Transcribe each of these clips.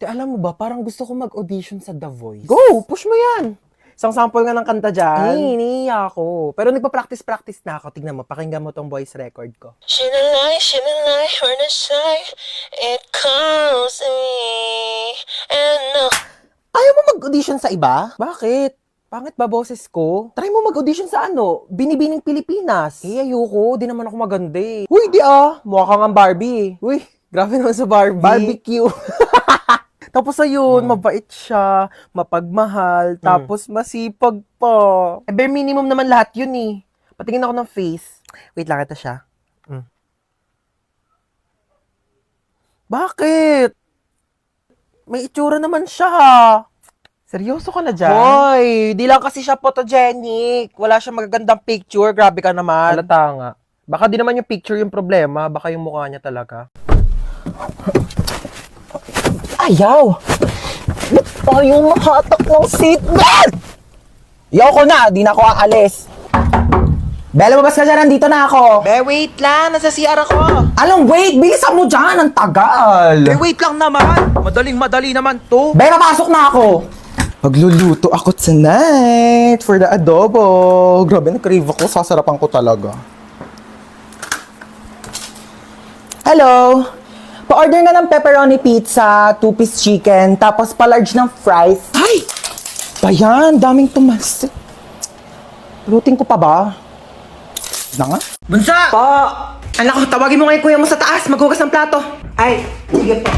Alam mo ba, parang gusto ko mag-audition sa The Voice. Go! Push mo yan! Isang sample nga ng kanta dyan. Iniiya ako. Pero nagpa-practice na ako. Tignan mo, pakinggan mo tong voice record ko. Sinalay, we're not shy. It calls me. And Ayaw mo mag-audition sa iba? Bakit? Pangit ba boses ko? Try mo mag-audition sa ano? Binibining Pilipinas. Ayoko. Di naman ako maganda eh. Uy, di Mukha kang ang Barbie. Uy, grabe naman sa Barbie. Barbecue. Tapos ayun, mabait siya, mapagmahal, tapos masipag pa. Eh, bare minimum naman lahat yun eh. Patingin ako ng face. Wait lang, ito siya. Bakit? May itsura naman siya. Seryoso ka na dyan? Hoy, di lang kasi siya photogenic. Wala siya magagandang picture. Grabe ka naman. Halata nga. Baka di naman yung picture yung problema. Baka yung mukha niya talaga. Ayaw! Ba't tayo mahatak ng seatbelt? Yaw ko na, di na ako aalis. Bella, mabas ka dyan, nandito na ako. Be, wait lang. Nasa CR ako. Anong wait? Bilisan mo dyan, ang tagal. Be, wait lang naman. Madaling-madali naman to. Be, papasok na ako. Magluluto ako tonight for the adobo. Grabe, na-crave ako. Sasarapan ko talaga. Hello? Pa-order nga ng pepperoni pizza, 2-piece chicken, tapos pa-large ng fries. Ay! Bayan, daming tumas. Lutin ko pa ba? Na nga? Bunsa! Pa! Anak ko, tawagin mo ngayon kuya mo sa taas. Maghugas ng plato. Ay, sige po.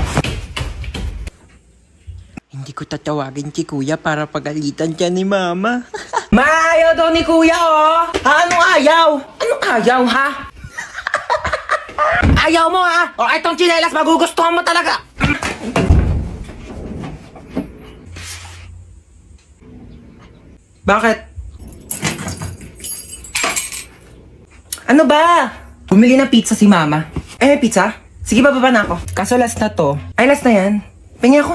Hindi ko tatawagin si kuya para pagalitan siya ni mama. Maayaw daw ni kuya, oh! Anong ayaw? Anong ayaw, ha? Ayaw mo, ha? O, itong tsinelas, magugustuhan mo talaga. Bakit? Ano ba? Bumili ng pizza si mama. Eh, may pizza? Sige, bababa na ako. Kaso last na to. Ay, last na yan. Pingi ako.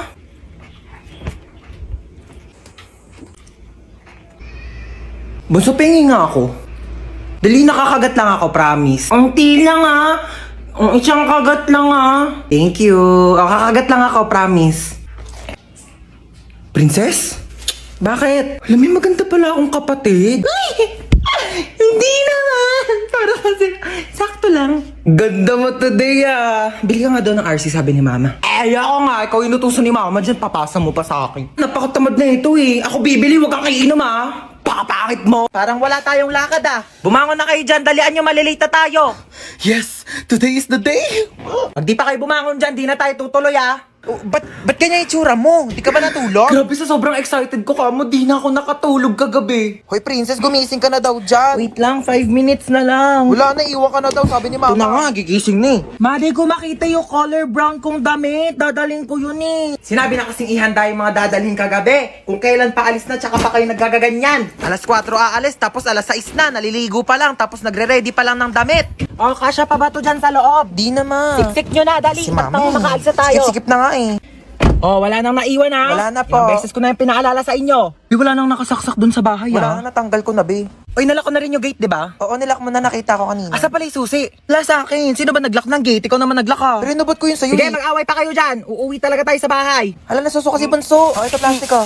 Bunso, pingi nga ako. Dali, nakakagat lang ako, promise. Ang lang, ha? Ang isang kagat lang, ha? Thank you. Kakagat lang ako, promise. Princess? Bakit? Alam mo, maganda pala akong kapatid. Ay! Hindi naman! Para kasi, sakto lang. Ganda mo today, ah. Bili ka nga daw ng RC, sabi ni mama. Eh, ako nga. Ikaw inutusan ni mama. Diyan, papasa mo pa sa akin. Napakatamad na ito, eh. Ako bibili, huwag kang kainom, ah. Pakapakit mo. Parang wala tayong lakad, ah. Bumangon na kayo dyan, dalian nyo, malilate tayo. Yes! Today is the day! Pag di pa kayo bumangon dyan, di na tayo tutuloy, ah. Ba't kanya itsura mo? Di ka ba natulog? Grabe, sa sobrang excited ko kamo, di na ako nakatulog kagabi. Hoy, princess, gumising ka na daw dyan. Wait lang, 5 minutes na lang. Wala na, iwan ka na daw, sabi ni Ito mama. na nga, gigising na eh. Mali ko makita yung color brown kong damit. Dadalhin ko yun eh. Sinabi na kasing ihanda yung mga dadalhin kagabi. Kung kailan pa alis na, tsaka pa kayo nagagaganyan. Alas 4 aalis, tapos alas 6 na, naliligo pa lang, tapos nagre-ready pa lang ng damit. O, kasya pa ba to dyan sa loob? Di naman. Siksik nyo na, dali. Si Ba't mama. na makaalis na tayo? Sikip-sikip na nga eh. Oh, wala nang naiwan ha. Wala na po. Ilang beses ko na yung pinaalala sa inyo. Wala nang nakasaksak dun sa bahay Wala na, natanggal ko na, be. Oy, nalak ko na rin yung gate, di ba? Oo, nilak mo na, nakita ko kanina. Asa pala yung susi? Wala sa akin. Sino ba naglock ng gate? Ikaw naman naglock ka. Pero inubot ko yun sa'yo Sige, eh. mag-away pa kayo dyan. Uuwi talaga tayo sa bahay. Hala, nasusuka si Bunso. Oh, ito plastic ko.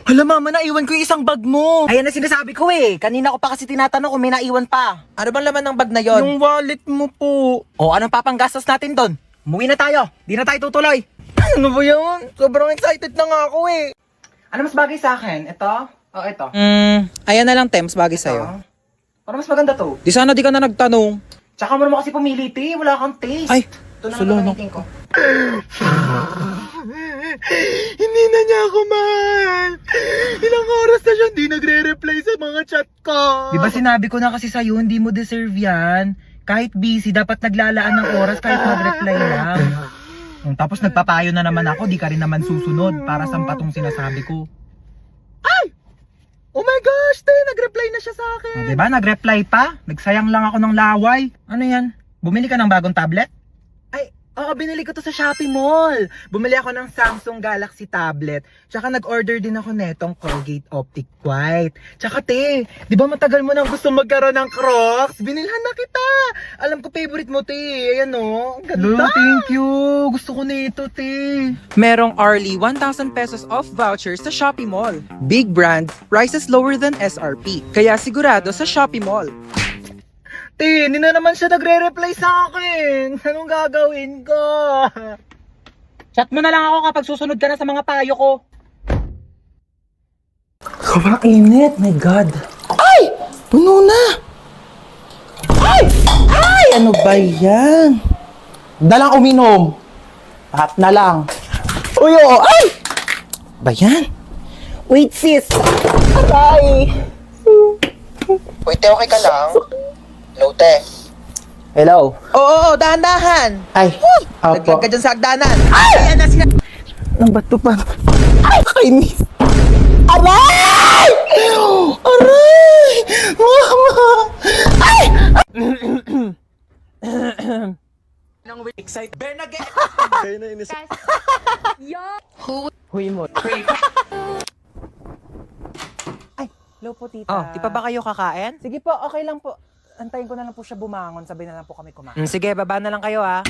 Hala mama, naiwan ko yung isang bag mo. Ayan na sinasabi ko eh. Kanina ko pa kasi tinatanong kung may naiwan pa. Ano bang laman ng bag na yon? Yung wallet mo po. O, anong papanggastos natin doon? Umuwi na tayo. Di na tayo tutuloy. Ano ba yun? Sobrang excited na nga ako eh. Ano mas bagay sa akin? Ito? O ito? Ayan na lang, Tems, bagay Ito? Para mas maganda to. Di sana di ka na nagtanong. Tsaka mo naman kasi pumili, te. Wala kang taste. Ay, Ito na sulo, lang no? gagamitin ko. Hindi na niya ako mahal. Ilang oras na siya hindi nagre-reply sa mga chat ko. Di ba sinabi ko na kasi sa'yo, hindi mo deserve yan. Kahit busy, dapat naglalaan ng oras kahit mag-reply lang. Tapos nagpapayo na naman ako, di ka rin naman susunod para sa patong sinasabi ko. Oh my gosh, te, nag-reply na siya sa akin. Di ba? Nag-reply pa? Nagsayang lang ako ng laway. Ano yan? Bumili ka ng bagong tablet? Oo, binili ko to sa Shopee Mall. Bumili ako ng Samsung Galaxy tablet. Tsaka nag-order din ako netong Colgate Optic White. Tsaka te, di ba matagal mo nang gusto magkaroon ng Crocs? Binilhan na kita. Alam ko favorite mo te. Ayan o. Ganda. Thank you. Gusto ko nito te. Merong Arlie 1,000 pesos off vouchers sa Shopee Mall. Big brand, prices lower than SRP. Kaya sigurado sa Shopee Mall. Te, hindi na naman siya nagre-reply sa akin. Anong gagawin ko? Chat mo na lang ako kapag susunod ka na sa mga payo ko. Sobrang init, my God. Ay! Puno na! Ay! Ay! Ano ba yan? Dalang uminom. Lahat na lang. Uy, oh! Ay! Ba yan? Wait, sis! Aray! Wait, okay ka lang? Hello, te. Hello? Oo, dahan-dahan. Ay, Naglag ka dyan sa agdanan. Ay! Ang bato pa. Ay, kainis. Aray! Aray! Mama! Ay! Excited. Bear na get. Huy mo. Ay, hello po, tita. Oh, di pa ba kayo kakain? Sige po, okay lang po. Antayin ko na lang po siya bumangon. Sabay na lang po kami kumain. Sige, baba na lang kayo ha.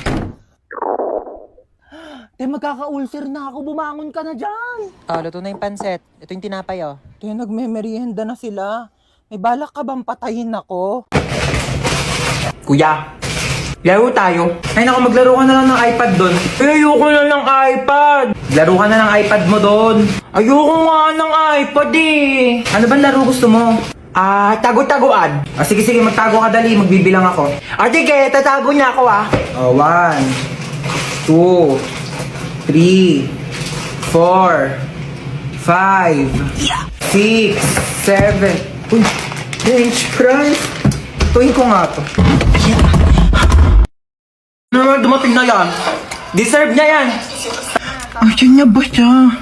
Te, magkaka-ulcer na ako. Bumangon ka na dyan. Oh, luto na yung pansit. Ito yung tinapay oh. Te, nagme-merienda na sila. May balak ka bang patayin ako? Kuya, laro tayo. Ay naku, maglaro ka na lang ng iPad doon. Ayoko na ng iPad. Laro ka na ng iPad mo doon. Ayoko nga ng iPad eh. Ano bang laro gusto mo? Tago-taguan. Sige, magtago ka dali. Magbibilang ako. Sige, tatago niya ako 1, 2, 3, 4, 5, 6, 7. Uy, French fries. Tuwin ko nga to. Ano naman dumating na yan? Deserve niya yan. Ayan niya ba siya?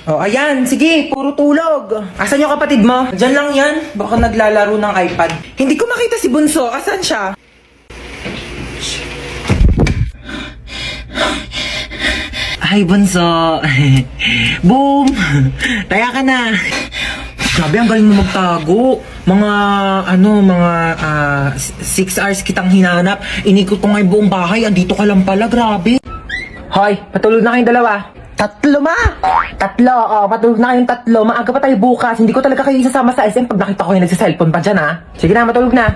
Oh, ayan. Sige, puro tulog. Asan yung kapatid mo? Diyan lang yan. Baka naglalaro ng iPad. Hindi ko makita si Bunso. Asan siya? Ay, Bunso. Boom! Taya ka na. Sabi, ang galing mo magtago. Mga 6 hours kitang hinanap. Inikot ko nga yung buong bahay. Andito ka lang pala. Grabe. Hoy, patulog na kayong dalawa. Tatlo, ma! Tatlo, patulog na kayong tatlo. Maaga pa tayo bukas. Hindi ko talaga kayo isasama sa SM pag nakita ko yung nagsiselfone pa dyan, ha? Sige na, matulog na.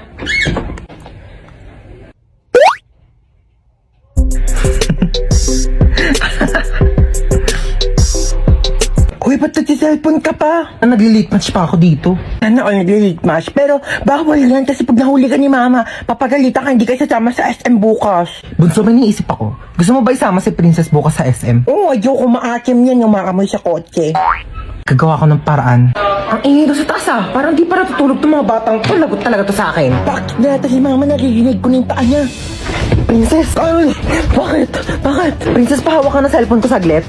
Uy, ba't nagsiselfone ka pa? Nagli-late match pa ako dito. Ano, nagli-late match? Pero bawal yan kasi pag nahuli ka ni mama, papagalitan ka, hindi kayo sasama sa SM bukas. Bunso, may niisip ako. Gusto mo ba isama si Princess bukas sa SM? Oo, ayoko maakim yan yung makamoy sa kotse. Gagawa ko ng paraan. Ang ingay ko sa taas parang di pa natutulog itong mga batang to. Lagot talaga to sa akin. Bakit nata si mama narinig ko na yung paa niya? Princess! Ay! Bakit? Princess, pahawak ka na cellphone ko saglit.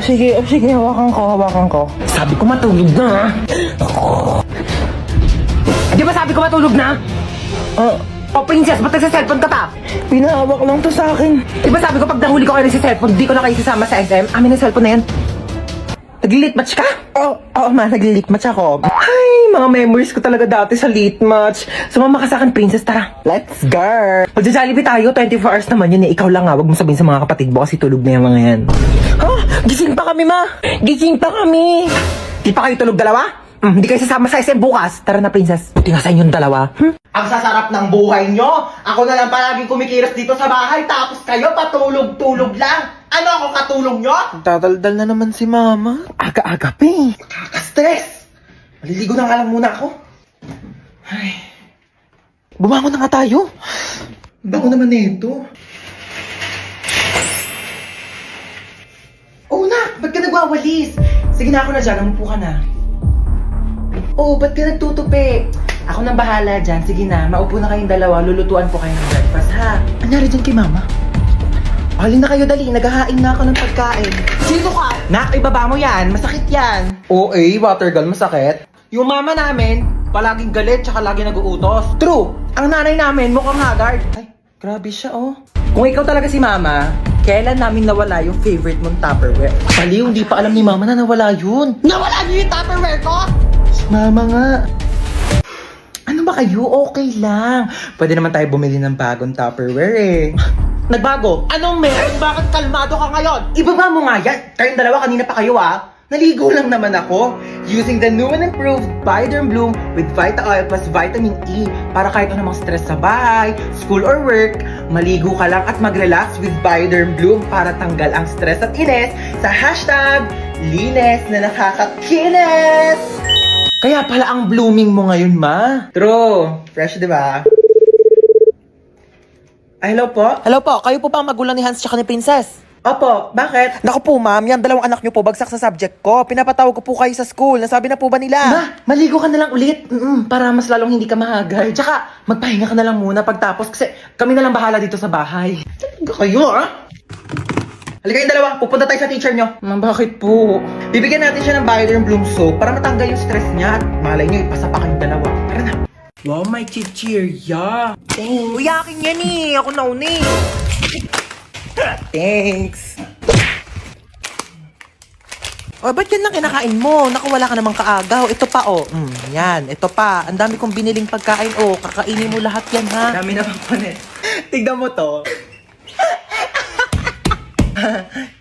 Sige, hawakan ko. Sabi ko matulog na. Di ba sabi ko matulog na? Princess, ba't nagsa-cellphone ka pa? Pinahawak lang to sa akin. Di ba sabi ko pag nahuli ko kayo sa cellphone, di ko na kayo sasama sa SM? Amin ang cellphone na yan. Nag-late match ka? Oo, nag-late match ako. Ay, mga memories ko talaga dati sa late match. Sumama ka sa akin, Princess, tara. Let's go! Magja-Jollibee tayo, 24 hours naman yun eh. Ikaw lang wag mo sabihin sa mga kapatid mo kasi tulog na yung mga yan. Gising pa kami, ma! Gising pa kami! Di pa kayo tulog dalawa? Hindi kayo sasama sa SM bukas. Tara na, Princess. Buti nga sa inyong dalawa. Ang sasarap ng buhay nyo! Ako na lang palaging kumikilos dito sa bahay tapos kayo patulog-tulog lang! Ano ako katulong nyo? Tataldal na naman si mama. Aga-aga pa eh. Nakaka-stress. Maliligo na nga lang muna ako. Ay. Bumangon na nga tayo. Bago naman nito. Oh, nak! Ba't ka nagwawalis? Sige na, ako na dyan. Umupo ka na. Oh, ba't ka nagtutupi? Ako nang bahala dyan. Sige na, maupo na kayong dalawa. Lulutuan po kayo ng breakfast, ha? Anyari dyan kay mama? Halin na kayo, dali. Naghahain na ako ng pagkain. Sino ka? Nak, ibaba mo yan. Masakit yan. Oo, water gun. Masakit. Yung mama namin, Palaging galit, tsaka lagi nag-uutos. True, ang nanay namin mukhang haggard. Ay, grabe siya oh. Kung ikaw talaga si Mama, kailan namin nawala yung favorite mong Tupperware? Baliw, hindi pa alam ni Mama na nawala yun. Nawala niyo yung Tupperware ko? Mama nga. Ano ba kayo? Okay lang. Pwede naman tayo bumili ng bagong Tupperware eh. Nagbago? Anong meron? Bakit kalmado ka ngayon? Ibaba mo nga yan. Kayong dalawa kanina pa kayo ah. Naligo lang naman ako. Using the new and improved Bioderm Bloom with Vita Oil plus Vitamin E para kahit anumang stress sa bahay, school or work, maligo ka lang at mag-relax with Bioderm Bloom para tanggal ang stress at inis sa hashtag linis na nakakakinis. Kaya pala ang blooming mo ngayon, ma. True. Fresh, di ba? Ay, hello po? Hello po, kayo po pa ang magulang ni Hans tsaka ni Princess? Opo, bakit? Naku po ma'am, yan dalawang anak niyo po bagsak sa subject ko. Pinapatawag ko po kayo sa school. Nasabi na po ba nila? Ma, maligo ka na lang ulit. Para mas lalong hindi ka mahagal. Tsaka, magpahinga ka na lang muna pagtapos kasi kami na lang bahala dito sa bahay. Talaga kayo, ah? Halika yung dalawa, pupunta tayo sa teacher nyo. Ma, bakit po? Bibigyan natin siya ng Bioderm Bloom soap para matanggal yung stress niya at malay nyo, ipasa pa kayong dalawa. Tara na. Wow, may chichirya. Thanks. Uy, akin yan eh. Ako nauna eh. Thanks. O, ba't yan lang kinakain mo? Naku, wala ka namang kaagaw. Ito pa, oh. Yan, ito pa. Ang dami kong biniling pagkain, oh. Kakainin mo lahat yan, ha? Dami na bang panet. Tignan mo to.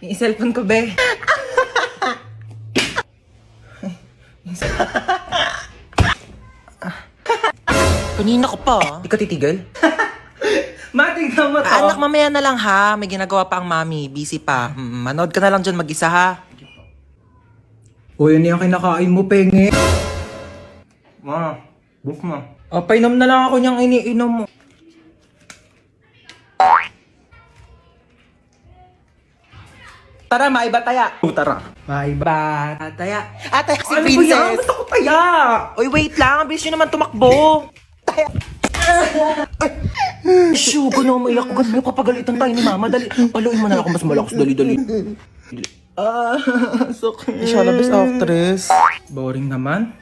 Yung cellphone ko, be. Kanina ko pa. Di ka titigil? Matignan mo to. Anak, mamaya na lang, ha? May ginagawa pa ang mami. Busy pa. Manood ka na lang dyan mag-isa, ha? O, yun yung kinakain mo, penge. Ma, book na. Painom na lang ako niyang iniinom mo. Tara, maiba taya. Tara. Maiba taya. Atay, si Ano ba yan? Princess. Gusto ko taya. Uy, wait lang. Ang bilis nyo naman tumakbo. Shoo, gano'n maiyak. Gano'n kapagalitan tayo ni Mama. Dali. Paluin mo na ako mas malakas. Dali. Sakit. Hindi siya labis actress. Boring naman.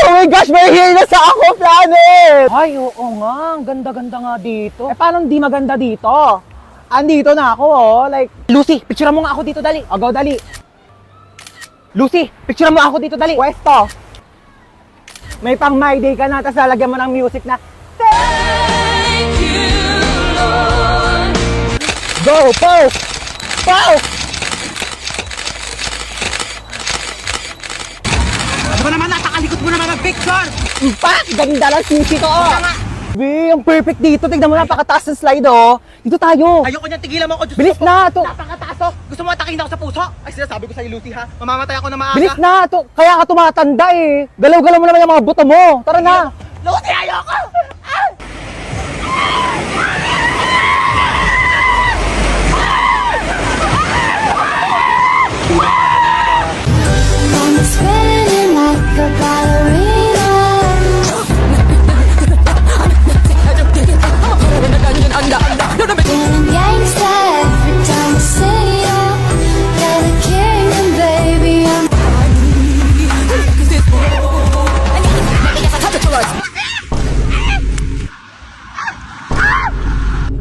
Oh my gosh, may here na sa Ako Planet! Ay, oo nga. Ang ganda-ganda nga dito. Eh, paano di maganda dito? Andito na ako, oh. Like, Lucy, picturean mo nga ako dito, dali. O, go, dali. Lucy, picturean mo ako dito, dali. Pwesto. May pang My Day ka na, tapos lalagyan mo ng music na, Thank you, Lord. Go, pose! Pose! Ano ba naman? Natakalikot mo naman ang picture! Pak! Ganda lang sushi to, oh. Be, ang perfect dito. Tignan mo, napakataas ng slide, oh. Dito tayo. Ayoko niyan, tigilan mo ako. Diyos Bilis ko. na, to. Napakataas to. Gusto mo atakin ako sa puso? Ay, sinasabi ko sa'yo, Lucy, ha? Mamamatay ako na maaga. Bilis na, to. Kaya ka tumatanda, eh. Galaw-galaw mo naman yung mga buto mo. Tara na. Lucy, ayoko! Ah! I'm spinning like a ballerina. Feeling gangsta every time I see you. You're the king and baby I'm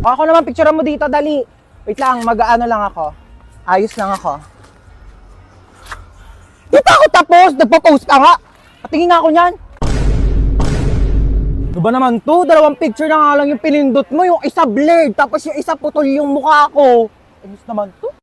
Ako naman, picturean mo dito, dali. Wait lang, mag-ano lang ako. Ayos lang ako. Di pa ako tapos! Nagpo-post ka nga! Patingin nga ako niyan! Ano ba naman to? Dalawang picture na nga lang yung pinindot mo. Yung isa blurred, tapos yung isa putol yung mukha ko. Ayos naman to.